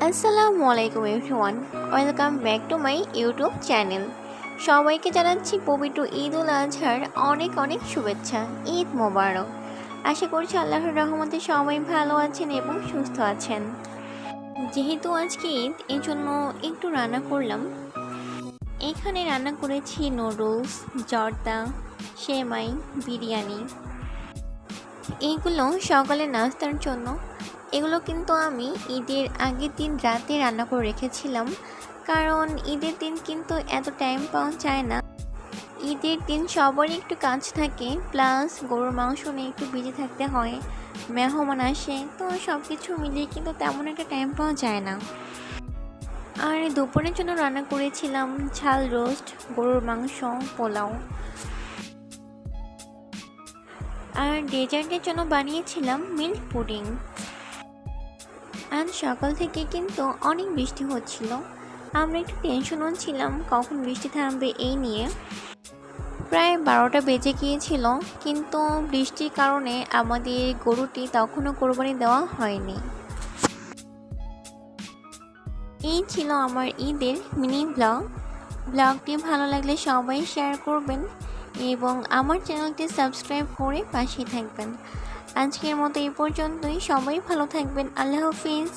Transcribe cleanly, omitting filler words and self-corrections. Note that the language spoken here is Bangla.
আসসালামু আলাইকুম everyone, welcome back to my YouTube channel. সবাইকে জানাচ্ছি পবিত্র ঈদ-উল আজহার অনেক অনেক শুভেচ্ছা। ঈদ মোবারক। আশা করছি আল্লাহর রহমতে সবাই ভালো আছেন এবং সুস্থ আছেন। যেহেতু আজকে ঈদ, এই জন্য একটু রান্না করলাম। এখানে রান্না করেছি নুডলস, জর্দা, সেমাই, বিরিয়ানি। এইগুলো সকালে নাস্তার জন্য। এগুলো কিন্তু আমি ঈদের আগের দিন রাতে রান্না করে রেখেছিলাম, কারণ ঈদের দিন কিন্তু এত টাইম পাওয়া যায় না। ঈদের দিন সবারই একটু কাজ থাকে, প্লাস গরুর মাংস নিয়ে একটু বিজি থাকতে হয়, মেহমান আসে, তো সব কিছু মিলিয়ে কিন্তু তেমন একটা টাইম পাওয়া যায় না। আর দুপুরের জন্য রান্না করেছিলাম ঝাল রোস্ট, গরুর মাংস, পোলাও। আর ডেজার্টের জন্য বানিয়েছিলাম মিল্ক পুডিং। আজ সকাল থেকে কিন্তু অনেক বৃষ্টি হচ্ছিল। আমরা একটু টেনশনও ছিলাম কখন বৃষ্টি থামবে এই নিয়ে। প্রায় 12টা বেজে গিয়েছিল, কিন্তু বৃষ্টির কারণে আমাদের গরুটি তখনও কোরবানি দেওয়া হয়নি। এই ছিল আমার ঈদের মিনি ব্লগটি ভালো লাগলে সবাই শেয়ার করবেন এবং আমার চ্যানেলটি সাবস্ক্রাইব করে পাশে থাকবেন। আজকের মতো এই পর্যন্তই। সবাই ভালো থাকবেন। আল্লাহ হাফিজ।